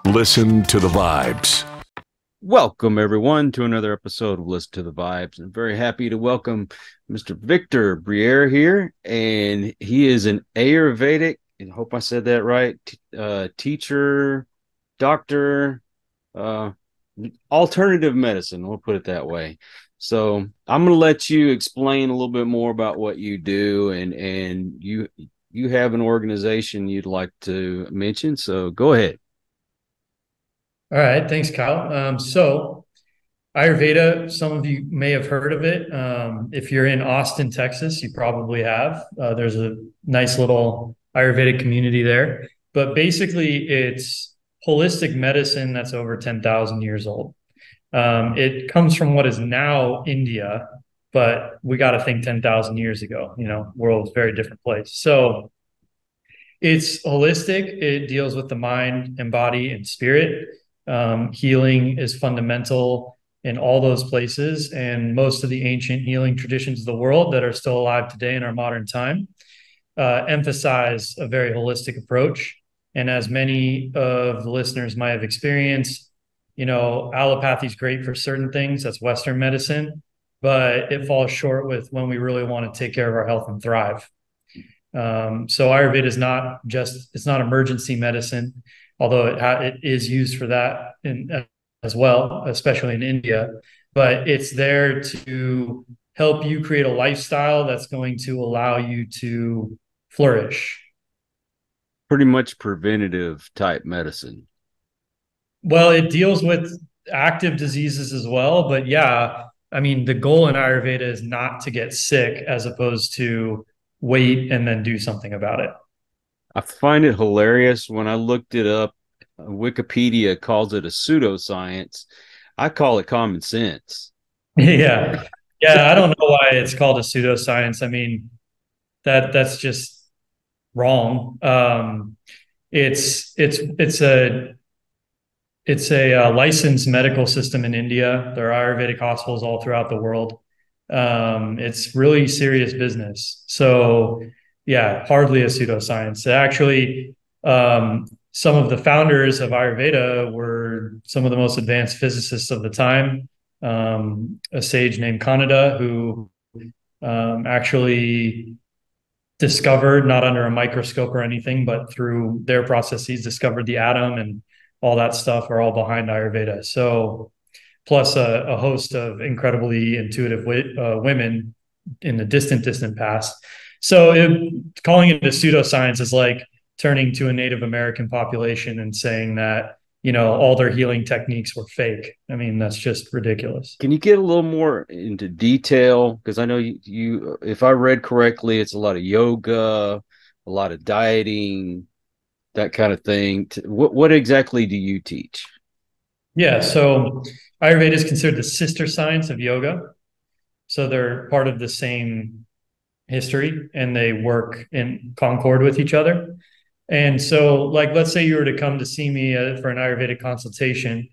Listen to the vibes. Welcome, everyone, to another episode of Listen to the Vibes. I'm very happy to welcome Mr. Victor Briere here, and he is an Ayurvedic, I hope I said that right, teacher, doctor, alternative medicine, we'll put it that way. So I'm going to let you explain a little bit more about what you do, and you have an organization you'd like to mention, so go ahead. All right, thanks, Kyle. So Ayurveda, some of you may have heard of it. If you're in Austin, Texas, you probably have. There's a nice little Ayurvedic community there. But basically, it's holistic medicine that's over 10,000 years old. It comes from what is now India, but we got to think 10,000 years ago. World's a very different place. So it's holistic. It deals with the mind and body and spirit. Healing is fundamental in all those places, and most of the ancient healing traditions of the world that are still alive today in our modern time emphasize a very holistic approach. And as many of the listeners might have experienced, allopathy is great for certain things. That's Western medicine, but it falls short with when we really want to take care of our health and thrive. So Ayurveda is it's not emergency medicine, although it is used for that as well, especially in India. But it's there to help you create a lifestyle that's going to allow you to flourish. Pretty much preventative type medicine. Well, it deals with active diseases as well. But yeah, I mean, the goal in Ayurveda is not to get sick as opposed to wait and then do something about it. I find it hilarious when I looked it up. Wikipedia calls it a pseudoscience. I call it common sense. Yeah. I don't know why it's called a pseudoscience. I mean, that's just wrong. It's a licensed medical system in India. There are Ayurvedic hospitals all throughout the world. It's really serious business. So yeah, hardly a pseudoscience. Actually, some of the founders of Ayurveda were some of the most advanced physicists of the time. A sage named Kanada, who actually discovered, not under a microscope or anything, but through their processes, discovered the atom, and all that stuff are all behind Ayurveda. So plus a host of incredibly intuitive women in the distant past. So calling it a pseudoscience is like turning to a Native American population and saying that, all their healing techniques were fake. I mean, that's just ridiculous. Can you get a little more into detail? Because I know you, if I read correctly, it's a lot of yoga, a lot of dieting, that kind of thing. What exactly do you teach? Yeah, so Ayurveda is considered the sister science of yoga. So they're part of the same history and they work in concord with each other. And so, like, let's say you were to come to see me for an Ayurvedic consultation,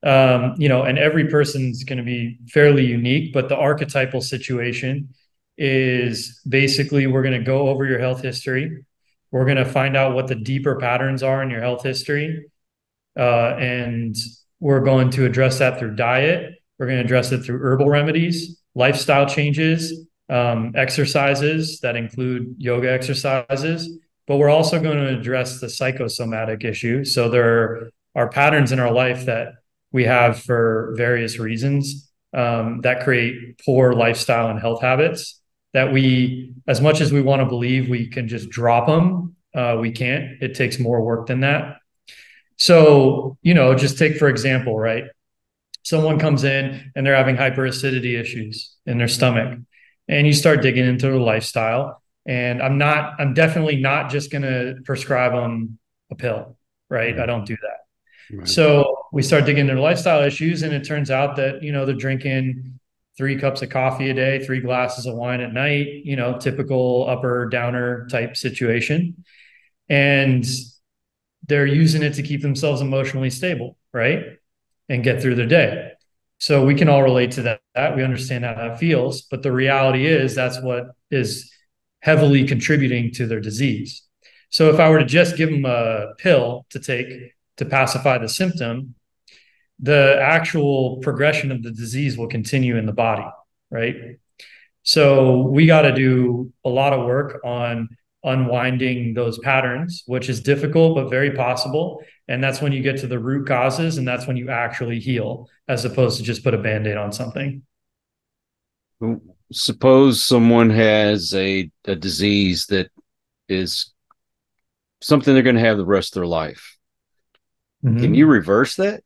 and every person's going to be fairly unique, but the archetypal situation is basically we're going to go over your health history. We're going to find out what the deeper patterns are in your health history. And we're going to address that through diet. We're going to address it through herbal remedies, lifestyle changes, exercises that include yoga exercises. But we're also going to address the psychosomatic issue. So there are patterns in our life that we have for various reasons that create poor lifestyle and health habits that we, as much as we want to believe we can just drop them, we can't. It takes more work than that. So, just take, for example, right? Someone comes in and they're having hyperacidity issues in their stomach, and you start digging into their lifestyle. And I'm definitely not just going to prescribe them a pill, right? I don't do that. Right. So we start digging into their lifestyle issues, and it turns out that, they're drinking 3 cups of coffee a day, 3 glasses of wine at night, typical upper downer type situation. And they're using it to keep themselves emotionally stable, right? And get through their day. So we can all relate to that. We understand how that feels. But the reality is that's what is heavily contributing to their disease. So if I were to just give them a pill to take to pacify the symptom, the actual progression of the disease will continue in the body, right? So we got to do a lot of work on unwinding those patterns, which is difficult, but very possible. And that's when you get to the root causes, and that's when you actually heal, as opposed to just put a Band-Aid on something. Suppose someone has a disease that is something they're going to have the rest of their life. Can you reverse that?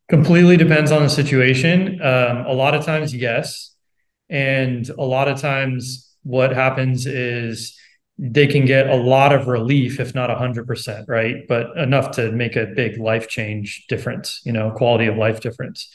Completely depends on the situation. A lot of times, yes. And a lot of times what happens is they can get a lot of relief, if not 100%, right? But enough to make a big life change difference, quality of life difference.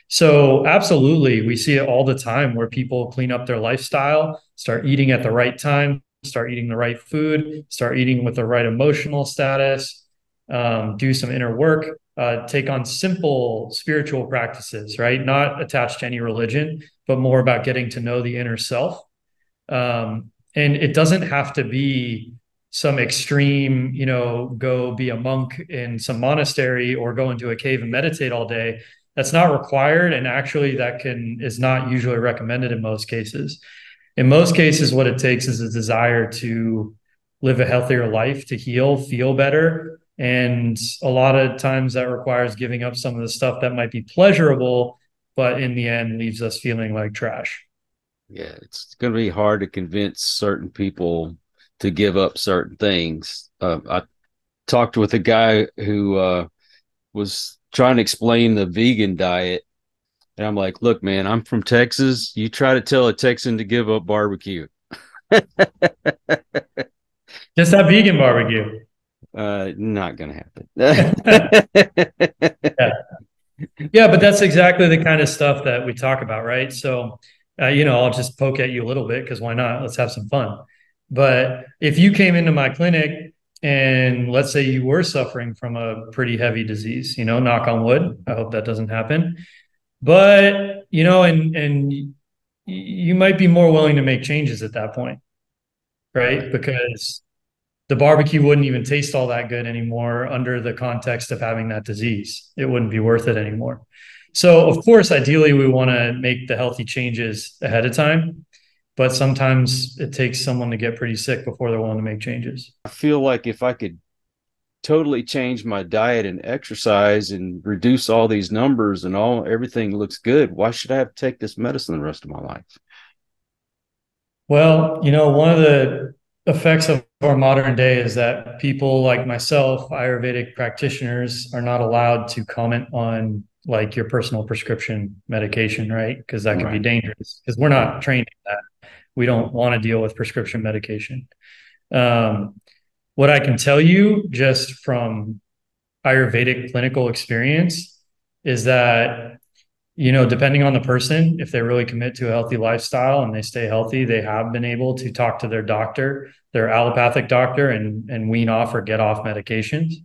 So absolutely, we see it all the time where people clean up their lifestyle, start eating at the right time, start eating the right food, start eating with the right emotional status, do some inner work, take on simple spiritual practices, right? Not attached to any religion, but more about getting to know the inner self. And it doesn't have to be some extreme, go be a monk in some monastery or go into a cave and meditate all day. That's not required. And actually is not usually recommended in most cases. In most cases, what it takes is a desire to live a healthier life, to heal, feel better. And a lot of times that requires giving up some of the stuff that might be pleasurable, but in the end leaves us feeling like trash. Yeah, it's going to be hard to convince certain people to give up certain things. I talked with a guy who was trying to explain the vegan diet. And I'm like, look, man, I'm from Texas. You try to tell a Texan to give up barbecue. Just have vegan barbecue. Not going to happen. Yeah, but that's exactly the kind of stuff that we talk about, right? So, I'll just poke at you a little bit because why not? Let's have some fun. But if you came into my clinic and let's say you were suffering from a pretty heavy disease, knock on wood, I hope that doesn't happen. But, and you might be more willing to make changes at that point, right? Because the barbecue wouldn't even taste all that good anymore under the context of having that disease. It wouldn't be worth it anymore. So, of course, ideally, we want to make the healthy changes ahead of time. But sometimes it takes someone to get pretty sick before they're willing to make changes. I feel like if I could totally change my diet and exercise and reduce all these numbers and everything looks good, why should I have to take this medicine the rest of my life? Well, one of the effects of our modern day is that people like myself, Ayurvedic practitioners, are not allowed to comment on like your personal prescription medication, right? Because that can be dangerous because we're not trained in that. We don't want to deal with prescription medication. What I can tell you just from Ayurvedic clinical experience is that, depending on the person, if they really commit to a healthy lifestyle and they stay healthy, they have been able to talk to their doctor, their allopathic doctor, and wean off or get off medications.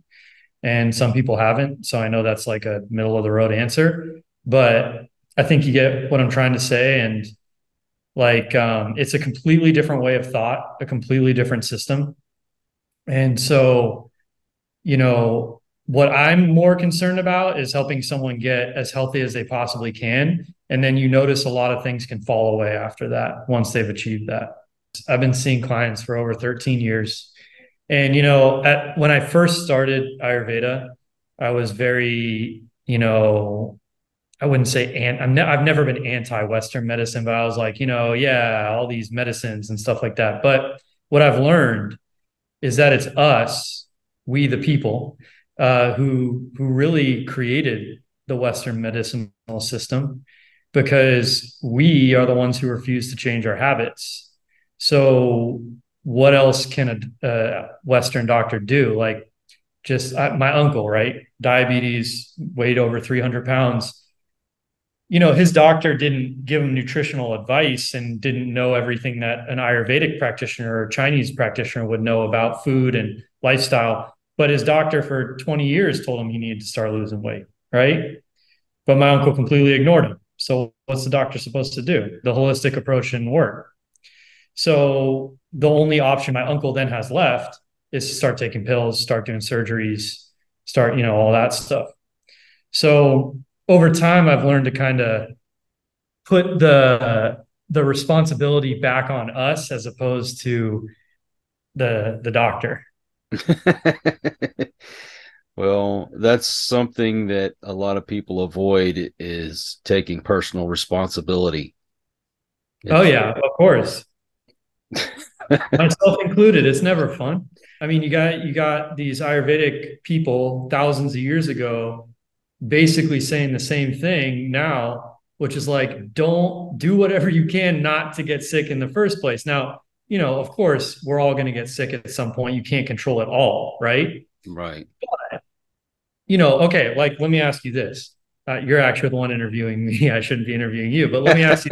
And some people haven't. So I know that's like a middle of the road answer, but I think you get what I'm trying to say. And it's a completely different way of thought, a completely different system. And so, what I'm more concerned about is helping someone get as healthy as they possibly can. And then you notice a lot of things can fall away after that once they've achieved that. I've been seeing clients for over 13 years. And, when I first started Ayurveda, I was very, I wouldn't say, I've never been anti-Western medicine, but I was like, all these medicines and stuff like that. But what I've learned is that it's us, we the people, who really created the Western medicinal system, because we are the ones who refuse to change our habits. So what else can a Western doctor do? Like my uncle, right? Diabetes, weighed over 300 pounds. His doctor didn't give him nutritional advice and didn't know everything that an Ayurvedic practitioner or Chinese practitioner would know about food and lifestyle. But his doctor for 20 years told him he needed to start losing weight, right? But my uncle completely ignored him. So what's the doctor supposed to do? The holistic approach didn't work. So the only option my uncle then has left is to start taking pills, start doing surgeries, start, all that stuff. So over time, I've learned to kind of put the responsibility back on us as opposed to the doctor. Well, that's something that a lot of people avoid, is taking personal responsibility. Oh yeah, of course. Myself included. It's never fun. I mean, you got these Ayurvedic people thousands of years ago basically saying the same thing now, which is like, don't do whatever you can not to get sick in the first place. Now, of course, we're all going to get sick at some point. You can't control it all, right? Right. Okay, like let me ask you this. You're actually the one interviewing me. I shouldn't be interviewing you, but let me ask you,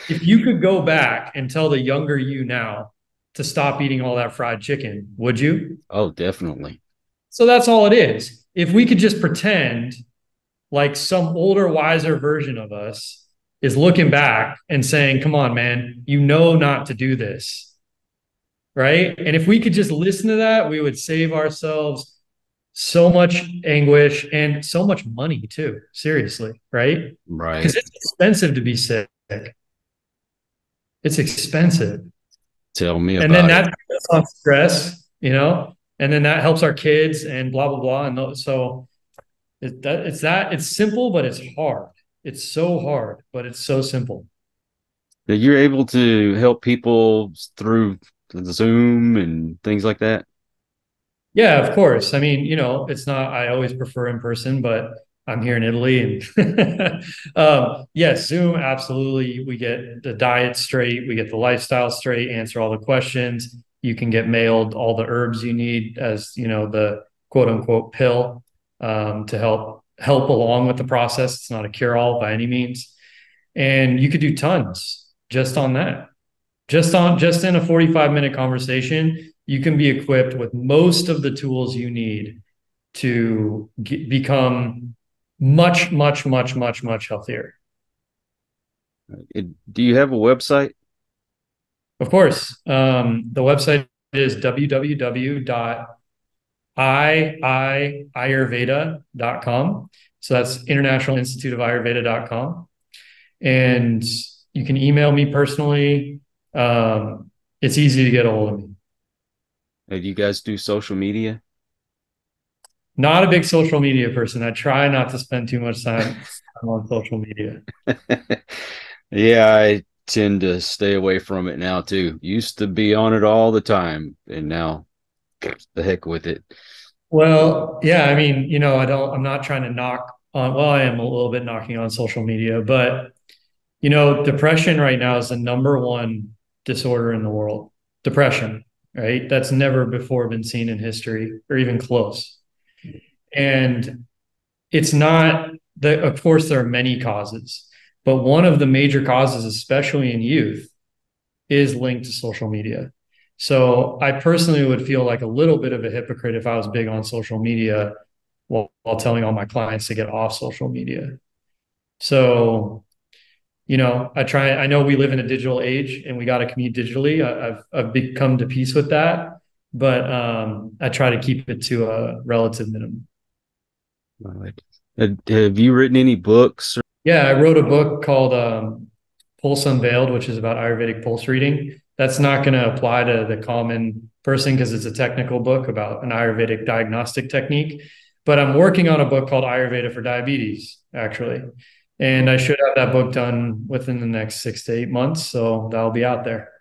if you could go back and tell the younger you now to stop eating all that fried chicken, would you? Oh, definitely. So that's all it is. If we could just pretend like some older, wiser version of us is looking back and saying, come on, man, not to do this. Right. And if we could just listen to that, we would save ourselves so much anguish and so much money too. Seriously. Right. Right. Because it's expensive to be sick. It's expensive. Tell me and about then it. that's on stress, and then that helps our kids and blah, blah, blah. And so it's simple, but it's hard. It's so hard, but it's so simple. That you're able to help people through the Zoom and things like that. Yeah, of course. I mean, it's not, I always prefer in person, but I'm here in Italy and yes, Zoom, absolutely. We get the diet straight, we get the lifestyle straight, answer all the questions. You can get mailed all the herbs you need as, the quote unquote pill to help along with the process. It's not a cure-all by any means. And you could do tons just on that. Just in a 45-minute conversation, you can be equipped with most of the tools you need to become much, much, much, much, much healthier. Do you have a website? Of course. The website is www.iiayurveda.com. So that's International Institute of Ayurveda.com. And you can email me personally. It's easy to get a hold of me. Do you guys do social media? Not a big social media person. I try not to spend too much time on social media. Yeah, I tend to stay away from it now too. Used to be on it all the time, and now the heck with it. Well, yeah, I mean, I'm not trying to knock on, well, I am a little bit knocking on social media, but depression right now is the number one disorder in the world. Depression, right? That's never before been seen in history or even close. And it's not that, of course, there are many causes, but one of the major causes, especially in youth, is linked to social media. So I personally would feel like a little bit of a hypocrite if I was big on social media while telling all my clients to get off social media. So, I know we live in a digital age and we got to commute digitally. I've become to peace with that, but I try to keep it to a relative minimum. Have you written any books? Yeah, I wrote a book called Pulse Unveiled, which is about Ayurvedic pulse reading. That's not going to apply to the common person because it's a technical book about an Ayurvedic diagnostic technique. But I'm working on a book called Ayurveda for Diabetes, actually. And I should have that book done within the next 6 to 8 months. So that'll be out there.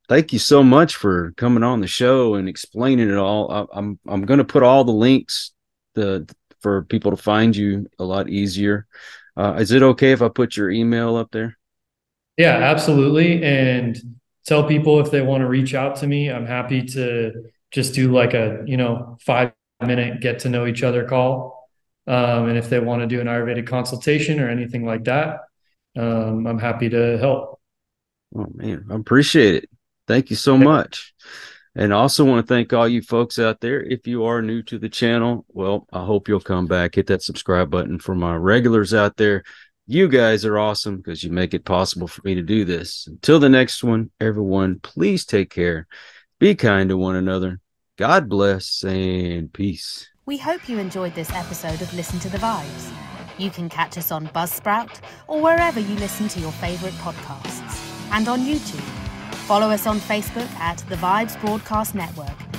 Thank you so much for coming on the show and explaining it all. I'm going to put all the links for people to find you a lot easier. Is it okay if I put your email up there? Yeah, absolutely. And tell people if they want to reach out to me, I'm happy to just do like a 5-minute get to know each other call. And if they want to do an Ayurvedic consultation or anything like that, I'm happy to help. Oh man, I appreciate it. Thank you so much. And I also want to thank all you folks out there. If you are new to the channel, well, I hope you'll come back, hit that subscribe button. For my regulars out there, you guys are awesome because you make it possible for me to do this. Until the next one, everyone, please take care. Be kind to one another God bless and peace. We hope you enjoyed this episode of Listen to the Vibes. You can catch us on Buzzsprout or wherever you listen to your favourite podcasts. And on YouTube. Follow us on Facebook at The Vibes Broadcast Network